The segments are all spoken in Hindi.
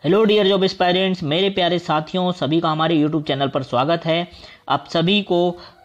हेलो डियर जॉब एस्पायरेंट्स, मेरे प्यारे साथियों, सभी का हमारे यूट्यूब चैनल पर स्वागत है। आप सभी को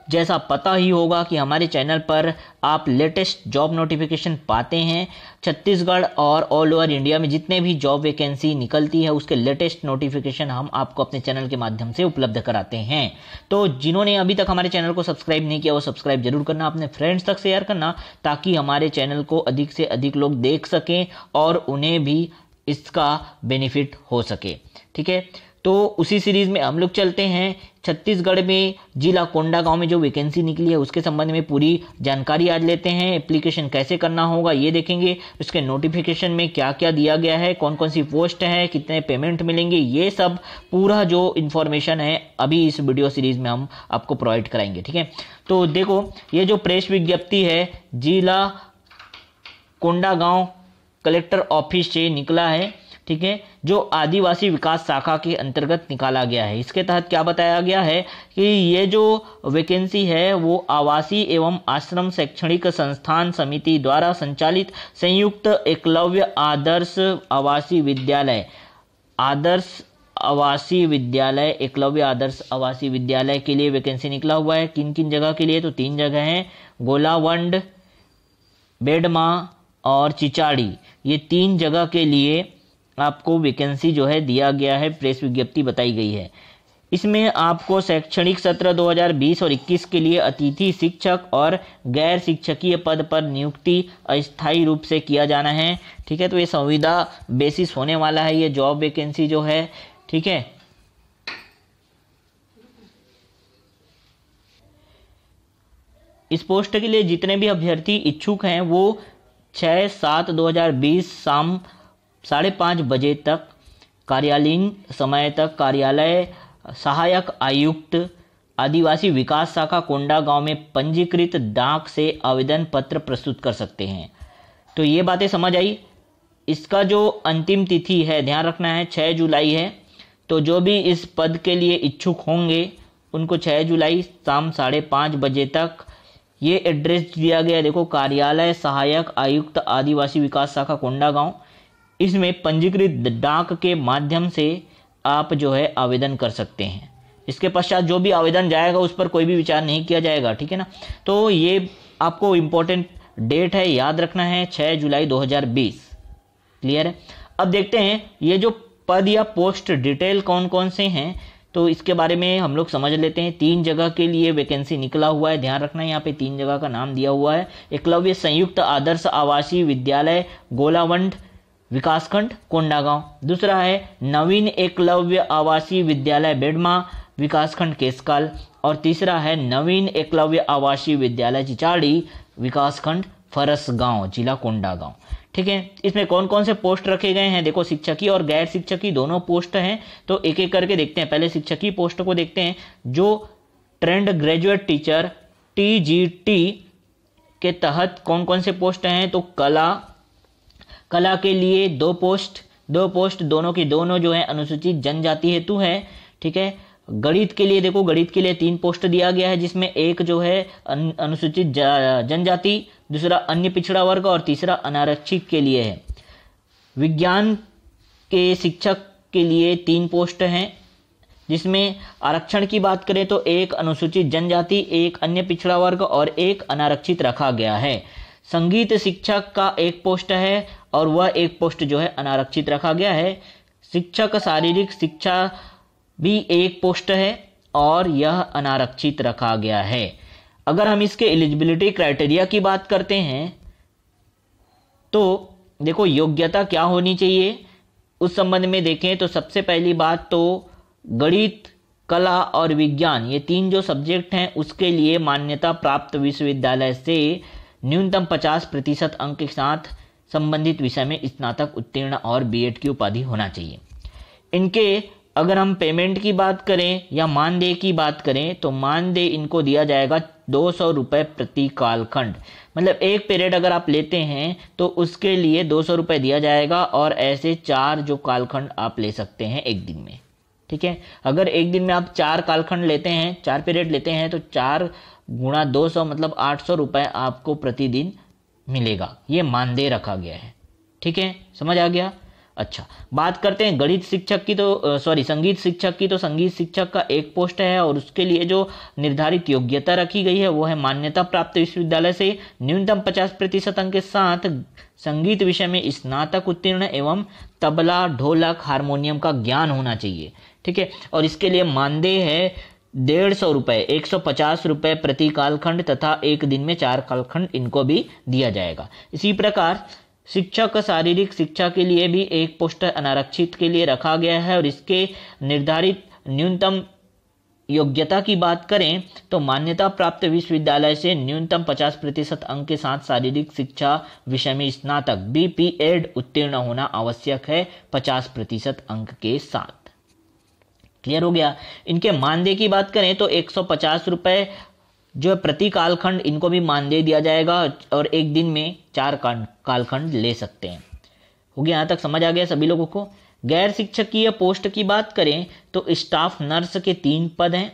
जैसा पता ही होगा कि हमारे चैनल पर आप लेटेस्ट जॉब नोटिफिकेशन पाते हैं। छत्तीसगढ़ और ऑल ओवर इंडिया में जितने भी जॉब वैकेंसी निकलती है उसके लेटेस्ट नोटिफिकेशन हम आपको अपने चैनल के माध्यम से उपलब्ध कराते हैं। तो जिन्होंने अभी तक हमारे चैनल को सब्सक्राइब नहीं किया वो सब्सक्राइब जरूर करना, अपने फ्रेंड्स तक शेयर करना, ताकि हमारे चैनल को अधिक से अधिक लोग देख सकें और उन्हें भी इसका बेनिफिट हो सके। ठीक है, तो उसी सीरीज में हम लोग चलते हैं। छत्तीसगढ़ में जिला कोंडागांव में जो वैकेंसी निकली है उसके संबंध में पूरी जानकारी आज लेते हैं। एप्लीकेशन कैसे करना होगा ये देखेंगे, उसके नोटिफिकेशन में क्या क्या दिया गया है, कौन कौन सी पोस्ट है, कितने पेमेंट मिलेंगे, ये सब पूरा जो इन्फॉर्मेशन है अभी इस वीडियो सीरीज में हम आपको प्रोवाइड कराएंगे। ठीक है, तो देखो ये जो प्रेस विज्ञप्ति है जिला कोंडागांव कलेक्टर ऑफिस से निकला है। ठीक है, जो आदिवासी विकास शाखा के अंतर्गत निकाला गया है। इसके तहत क्या बताया गया है कि ये जो वैकेंसी है वो आवासीय एवं आश्रम शैक्षणिक संस्थान समिति द्वारा संचालित संयुक्त एकलव्य आदर्श आवासीय विद्यालय एकलव्य आदर्श आवासीय विद्यालय के लिए वैकेंसी निकला हुआ है। किन किन जगह के लिए? तो 3 जगह हैं, गोलावंड, बेडमा और चिचाड़ी। ये 3 जगह के लिए आपको वैकेंसी जो है दिया गया है, प्रेस विज्ञप्ति बताई गई है। इसमें आपको शैक्षणिक सत्र 2020 और 21 के लिए अतिथि शिक्षक और गैर शिक्षकीय पद पर नियुक्ति अस्थायी रूप से किया जाना है। ठीक है, तो ये संविदा बेसिस होने वाला है ये जॉब वैकेंसी जो है। ठीक है, इस पोस्ट के लिए जितने भी अभ्यर्थी इच्छुक हैं वो 6/7/2020 शाम 5:30 बजे तक कार्यालयीन समय तक कार्यालय सहायक आयुक्त आदिवासी विकास शाखा कोंडागांव में पंजीकृत डाक से आवेदन पत्र प्रस्तुत कर सकते हैं। तो ये बातें समझ आई। इसका जो अंतिम तिथि है ध्यान रखना है 6 जुलाई है। तो जो भी इस पद के लिए इच्छुक होंगे उनको 6 जुलाई शाम 5:30 बजे तक ये एड्रेस दिया गया, देखो, कार्यालय सहायक आयुक्त आदिवासी विकास शाखा कोंडागांव। इसमें पंजीकृत डाक के माध्यम से आप जो है आवेदन कर सकते हैं। इसके पश्चात जो भी आवेदन जाएगा उस पर कोई भी विचार नहीं किया जाएगा। ठीक है ना, तो ये आपको इम्पोर्टेंट डेट है, याद रखना है 6 जुलाई 2020। क्लियर है? अब देखते हैं ये जो पद या पोस्ट डिटेल कौन कौन से हैं, तो इसके बारे में हम लोग समझ लेते हैं। 3 जगह के लिए वैकेंसी निकला हुआ है, ध्यान रखना है यहाँ पे 3 जगह का नाम दिया हुआ है। एकलव्य संयुक्त आदर्श आवासीय विद्यालय गोलावंड विकासखंड कोंडागांव, दूसरा है नवीन एकलव्य आवासीय विद्यालय बेडमा विकासखंड केसकाल, और तीसरा है नवीन एकलव्य आवासीय विद्यालय चिचाड़ी विकासखंड फरसगांव जिला कोंडागांव। ठीक है, इसमें कौन कौन से पोस्ट रखे गए हैं? देखो, शिक्षकी और गैर शिक्षकी दोनों पोस्ट हैं, तो एक एक करके देखते हैं। पहले शिक्षकी पोस्ट को देखते हैं। जो ट्रेंड ग्रेजुएट टीचर TGT के तहत कौन कौन से पोस्ट हैं? तो कला के लिए 2 पोस्ट दोनों की दोनों जो है अनुसूचित जनजाति हेतु है। ठीक है, गणित के लिए देखो, गणित के लिए 3 पोस्ट दिया गया है, जिसमें एक जो है अनुसूचित जनजाति, दूसरा अन्य पिछड़ा वर्ग और तीसरा अनारक्षित के लिए है। विज्ञान के शिक्षक के लिए 3 पोस्ट हैं, जिसमें आरक्षण की बात करें तो एक अनुसूचित जनजाति, एक अन्य पिछड़ा वर्ग और एक अनारक्षित रखा गया है। संगीत शिक्षक का 1 पोस्ट है और वह 1 पोस्ट जो है अनारक्षित रखा गया है। शिक्षक शारीरिक शिक्षा भी 1 पोस्ट है और यह अनारक्षित रखा गया है। अगर हम इसके एलिजिबिलिटी क्राइटेरिया की बात करते हैं तो देखो, योग्यता क्या होनी चाहिए उस संबंध में देखें तो सबसे पहली बात तो गणित, कला और विज्ञान, ये 3 जो सब्जेक्ट हैं उसके लिए मान्यता प्राप्त विश्वविद्यालय से न्यूनतम 50% अंक के साथ संबंधित विषय में स्नातक उत्तीर्ण और B.Ed की उपाधि होना चाहिए। इनके अगर हम पेमेंट की बात करें या मानदेय की बात करें तो मानदेय इनको दिया जाएगा 200 रुपये प्रति कालखंड। मतलब एक पीरियड अगर आप लेते हैं तो उसके लिए 200 रुपये दिया जाएगा, और ऐसे 4 जो कालखंड आप ले सकते हैं एक दिन में। ठीक है, अगर एक दिन में आप 4 कालखंड लेते हैं, 4 पीरियड लेते हैं तो 4 गुणा 200 मतलब 800 रुपये आपको प्रतिदिन मिलेगा। ये मानदेय रखा गया है। ठीक है, समझ आ गया। अच्छा, बात करते हैं गणित शिक्षक की, तो संगीत शिक्षक की। तो संगीत शिक्षक का एक पोस्ट है और उसके लिए जो निर्धारित योग्यता रखी गई है वो है मान्यता प्राप्त विश्वविद्यालय से न्यूनतम 50% अंक के साथ संगीत विषय में स्नातक उत्तीर्ण एवं तबला, ढोलक, हारमोनियम का ज्ञान होना चाहिए। ठीक है, और इसके लिए मानदेय है 150 रुपए, 150 रुपए प्रति कालखंड तथा एक दिन में 4 कालखंड इनको भी दिया जाएगा। इसी प्रकार शिक्षक शारीरिक शिक्षा के लिए भी एक पोस्ट अनारक्षित के लिए रखा गया है और इसके निर्धारित न्यूनतम योग्यता की बात करें तो मान्यता प्राप्त विश्वविद्यालय से न्यूनतम 50% अंक के साथ शारीरिक शिक्षा विषय में स्नातक BPEd उत्तीर्ण होना आवश्यक है 50% अंक के साथ। क्लियर हो गया। इनके मानदेय की बात करें तो 150 रुपए जो प्रति कालखंड इनको भी मानदेय दिया जाएगा और एक दिन में 4 कालखंड ले सकते हैं। हो गया, यहाँ तक समझ आ गया सभी लोगों को। गैर शिक्षकीय पोस्ट की बात करें तो स्टाफ नर्स के 3 पद हैं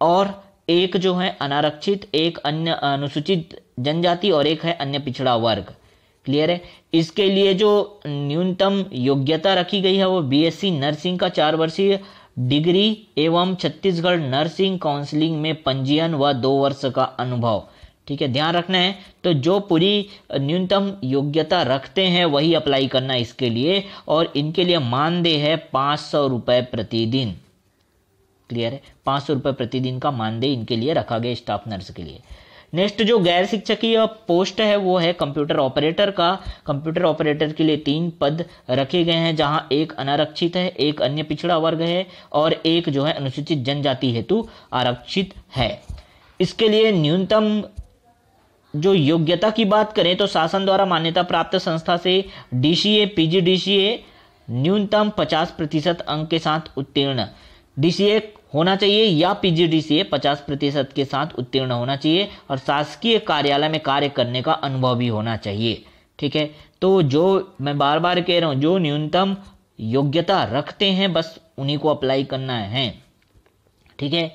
और एक जो है अनारक्षित, एक अन्य अनुसूचित जनजाति और एक है अन्य पिछड़ा वर्ग। क्लियर है। इसके लिए जो न्यूनतम योग्यता रखी गई है वो BSc नर्सिंग का 4 वर्षीय डिग्री एवं छत्तीसगढ़ नर्सिंग काउंसिलिंग में पंजीयन व 2 वर्ष का अनुभव। ठीक है, ध्यान रखना है। तो जो पूरी न्यूनतम योग्यता रखते हैं वही अप्लाई करना है इसके लिए, और इनके लिए मानदेय है 500 रुपए प्रतिदिन। क्लियर है, 500 रुपए प्रतिदिन का मानदेय इनके लिए रखा गया स्टाफ नर्स के लिए। नेक्स्ट जो गैर शिक्षकीय पोस्ट है वो है कंप्यूटर ऑपरेटर का। कंप्यूटर ऑपरेटर के लिए 3 पद रखे गए हैं, जहां एक अनारक्षित है, एक अन्य पिछड़ा वर्ग है और एक जो है अनुसूचित जनजाति हेतु आरक्षित है। इसके लिए न्यूनतम जो योग्यता की बात करें तो शासन द्वारा मान्यता प्राप्त संस्था से DCA PGDCA न्यूनतम 50% अंक के साथ उत्तीर्ण, DCA होना चाहिए या PGDCA 50% के साथ उत्तीर्ण होना चाहिए और शासकीय कार्यालय में कार्य करने का अनुभव भी होना चाहिए। ठीक है, तो जो मैं बार बार कह रहा हूं, जो न्यूनतम योग्यता रखते हैं बस उन्हीं को अप्लाई करना है। ठीक है,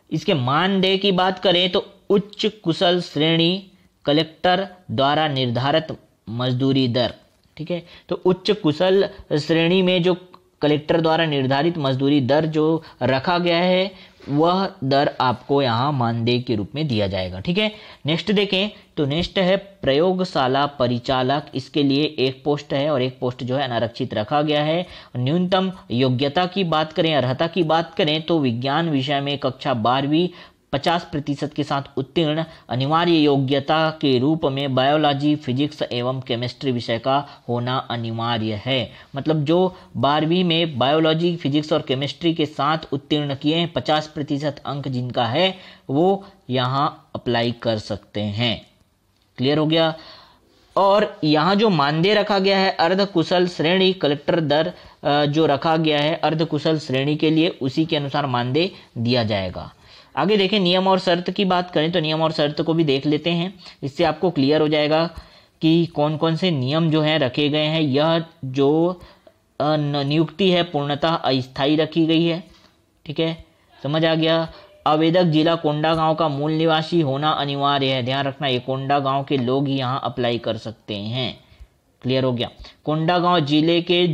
इसके मानदेय की बात करें तो उच्च कुशल श्रेणी कलेक्टर द्वारा निर्धारित मजदूरी दर। ठीक है, तो उच्च कुशल श्रेणी में जो कलेक्टर द्वारा निर्धारित मजदूरी दर जो रखा गया है वह दर आपको यहाँ मानदेय के रूप में दिया जाएगा। ठीक है, नेक्स्ट देखें तो नेक्स्ट है प्रयोगशाला परिचालक। इसके लिए एक पोस्ट है और एक पोस्ट जो है अनारक्षित रखा गया है। न्यूनतम योग्यता की बात करें, अर्हता की बात करें तो विज्ञान विषय में कक्षा 12वीं 50% के साथ उत्तीर्ण, अनिवार्य योग्यता के रूप में बायोलॉजी, फिजिक्स एवं केमिस्ट्री विषय का होना अनिवार्य है। मतलब जो 12वीं में बायोलॉजी, फिजिक्स और केमिस्ट्री के साथ उत्तीर्ण किए हैं 50% अंक जिनका है वो यहाँ अप्लाई कर सकते हैं। क्लियर हो गया। और यहाँ जो मानदेय रखा गया है अर्ध कुशल श्रेणी कलेक्टर दर जो रखा गया है अर्ध कुशल श्रेणी के लिए उसी के अनुसार मानदेय दिया जाएगा। आगे देखें नियम और शर्त की बात करें तो नियम और शर्त को भी देख लेते हैं, इससे आपको क्लियर हो जाएगा कि कौन कौन से नियम जो हैं रखे गए हैं। यह जो नियुक्ति है पूर्णतः अस्थायी रखी गई है। ठीक है, समझ आ गया। आवेदक जिला कोंडागांव का मूल निवासी होना अनिवार्य है। ध्यान रखना ये कोंडागांव के लोग ही यहाँ अप्लाई कर सकते हैं। क्लियर हो गया। कोंडागांव जिले के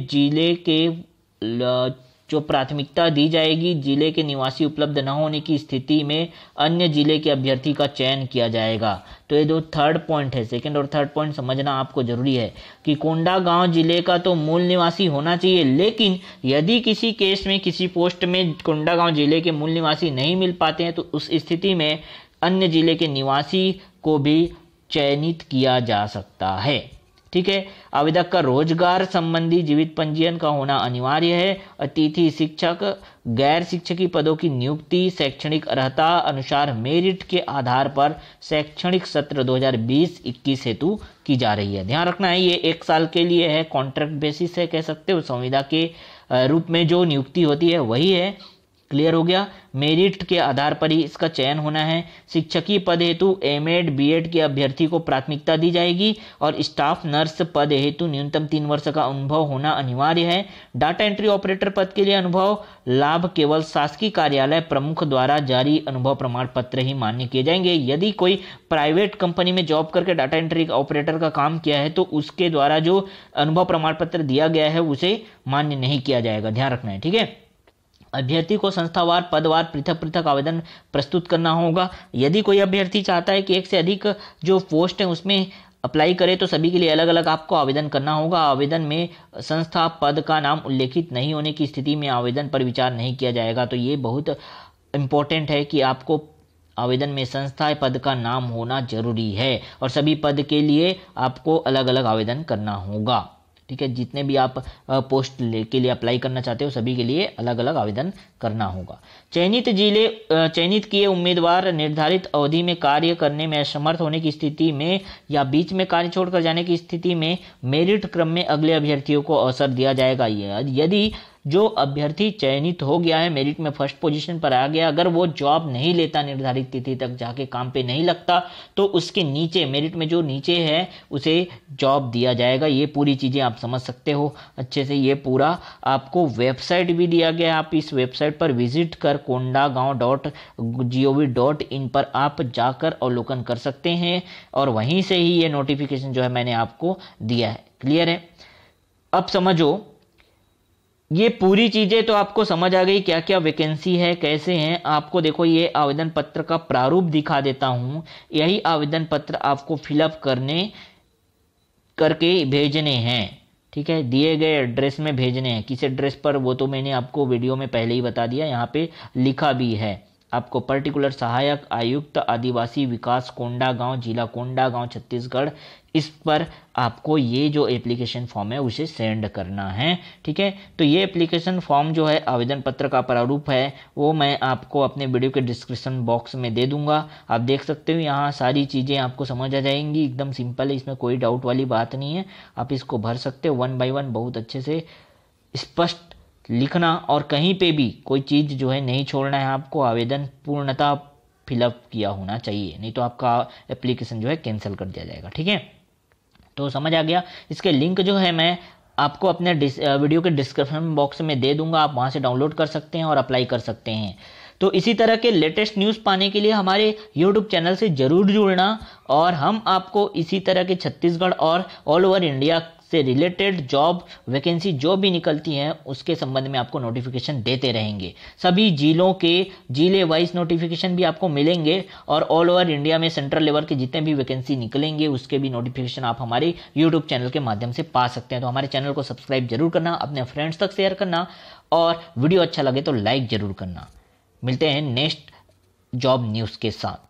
जो प्राथमिकता दी जाएगी, जिले के निवासी उपलब्ध न होने की स्थिति में अन्य जिले के अभ्यर्थी का चयन किया जाएगा। तो ये जो थर्ड पॉइंट है, सेकंड और थर्ड पॉइंट समझना आपको जरूरी है कि कोंडागांव जिले का तो मूल निवासी होना चाहिए, लेकिन यदि किसी केस में किसी पोस्ट में कोंडागांव जिले के मूल निवासी नहीं मिल पाते हैं तो उस स्थिति में अन्य जिले के निवासी को भी चयनित किया जा सकता है। ठीक है, आवेदक का रोजगार संबंधी जीवित पंजीयन का होना अनिवार्य है। अतिथि शिक्षक गैर शिक्षकी पदों की नियुक्ति शैक्षणिक अर्हता अनुसार मेरिट के आधार पर शैक्षणिक सत्र 2020-21 हेतु की जा रही है। ध्यान रखना है ये 1 साल के लिए है, कॉन्ट्रैक्ट बेसिस है कह सकते हो, संविदा के रूप में जो नियुक्ति होती है वही है। क्लियर हो गया। मेरिट के आधार पर ही इसका चयन होना है। शिक्षकीय पद हेतु एमएड बीएड के अभ्यर्थी को प्राथमिकता दी जाएगी और स्टाफ नर्स पद हेतु न्यूनतम 3 वर्ष का अनुभव होना अनिवार्य है। डाटा एंट्री ऑपरेटर पद के लिए अनुभव लाभ केवल शासकीय कार्यालय प्रमुख द्वारा जारी अनुभव प्रमाण पत्र ही मान्य किए जाएंगे। यदि कोई प्राइवेट कंपनी में जॉब करके डाटा एंट्री ऑपरेटर का काम किया है तो उसके द्वारा जो अनुभव प्रमाण पत्र दिया गया है उसे मान्य नहीं किया जाएगा, ध्यान रखना है, ठीक है। अभ्यर्थी को संस्थावार पदवार पृथक पृथक आवेदन प्रस्तुत करना होगा। यदि कोई अभ्यर्थी चाहता है कि एक से अधिक जो पोस्ट है उसमें अप्लाई करे तो सभी के लिए अलग अलग आपको आवेदन करना होगा। आवेदन में संस्था पद का नाम उल्लेखित नहीं होने की स्थिति में आवेदन पर विचार नहीं किया जाएगा। तो ये बहुत इंपॉर्टेंट है कि आपको आवेदन में संस्था पद का नाम होना जरूरी है और सभी पद के लिए आपको अलग अलग आवेदन करना होगा, ठीक है। जितने भी आप पोस्ट के लिए अप्लाई करना चाहते हो सभी के लिए अलग अलग आवेदन करना होगा। चयनित किए उम्मीदवार निर्धारित अवधि में कार्य करने में असमर्थ होने की स्थिति में या बीच में कार्य छोड़कर जाने की स्थिति में मेरिट क्रम में अगले अभ्यर्थियों को अवसर दिया जाएगा। यदि जो अभ्यर्थी चयनित हो गया है, मेरिट में फर्स्ट पोजीशन पर आ गया, अगर वो जॉब नहीं लेता, निर्धारित तिथि तक जाके काम पे नहीं लगता, तो उसके नीचे मेरिट में जो नीचे है उसे जॉब दिया जाएगा। ये पूरी चीज़ें आप समझ सकते हो अच्छे से। ये पूरा आपको वेबसाइट भी दिया गया है, आप इस वेबसाइट पर विजिट कर kondagaon.gov.in पर आप जाकर अवलोकन कर सकते हैं और वहीं से ही ये नोटिफिकेशन जो है मैंने आपको दिया है। क्लियर है? अब समझो, ये पूरी चीजें तो आपको समझ आ गई, क्या क्या वैकेंसी है, कैसे हैं। आपको देखो ये आवेदन पत्र का प्रारूप दिखा देता हूं। यही आवेदन पत्र आपको फिलअप करके भेजने हैं, ठीक है। दिए गए एड्रेस में भेजने हैं। किस एड्रेस पर वो तो मैंने आपको वीडियो में पहले ही बता दिया, यहाँ पे लिखा भी है। आपको पर्टिकुलर सहायक आयुक्त आदिवासी विकास कोंडागांव, जिला कोंडागांव, छत्तीसगढ़, इस पर आपको ये जो एप्लीकेशन फॉर्म है उसे सेंड करना है, ठीक है। तो ये एप्लीकेशन फॉर्म जो है आवेदन पत्र का प्रारूप है वो मैं आपको अपने वीडियो के डिस्क्रिप्शन बॉक्स में दे दूंगा। आप देख सकते हो यहाँ सारी चीज़ें आपको समझ आ जाएंगी, एकदम सिंपल है, इसमें कोई डाउट वाली बात नहीं है। आप इसको भर सकते हो 1 बाय 1 बहुत अच्छे से स्पष्ट लिखना और कहीं पे भी कोई चीज़ जो है नहीं छोड़ना है आपको। आवेदन पूर्णतः फिलअप किया होना चाहिए, नहीं तो आपका एप्लीकेशन जो है कैंसिल कर दिया जाएगा, ठीक है। तो समझ आ गया। इसके लिंक जो है मैं आपको अपने वीडियो के डिस्क्रिप्शन बॉक्स में दे दूंगा, आप वहां से डाउनलोड कर सकते हैं और अप्लाई कर सकते हैं। तो इसी तरह के लेटेस्ट न्यूज़ पाने के लिए हमारे YouTube चैनल से जरूर जुड़ना और हम आपको इसी तरह के छत्तीसगढ़ और ऑल ओवर इंडिया से रिलेटेड जॉब वैकेंसी जो भी निकलती हैं उसके संबंध में आपको नोटिफिकेशन देते रहेंगे। सभी जिले वाइज नोटिफिकेशन भी आपको मिलेंगे और ऑल ओवर इंडिया में सेंट्रल लेवल के जितने भी वैकेंसी निकलेंगे उसके भी नोटिफिकेशन आप हमारे यूट्यूब चैनल के माध्यम से पा सकते हैं। तो हमारे चैनल को सब्सक्राइब जरूर करना, अपने फ्रेंड्स तक शेयर करना और वीडियो अच्छा लगे तो लाइक जरूर करना। मिलते हैं नेक्स्ट जॉब न्यूज़ के साथ।